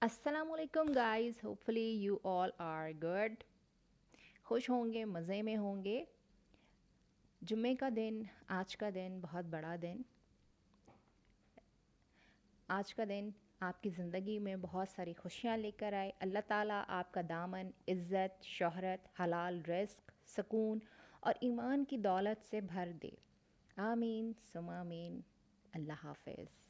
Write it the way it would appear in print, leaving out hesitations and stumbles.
अस्सलामुअलैकुम guys, hopefully you all are good. खुश होंगे, मज़े में होंगे। जुम्मे का दिन, आज का दिन बहुत बड़ा दिन। आज का दिन आपकी ज़िंदगी में बहुत सारी खुशियाँ लेकर आए। अल्लाह ताला आपका दामन इज़्ज़त, शोहरत, हलाल रिज़्क, सुकून और ईमान की दौलत से भर दे। आमीन सुम आमीन। अल्लाह हाफ़िज़।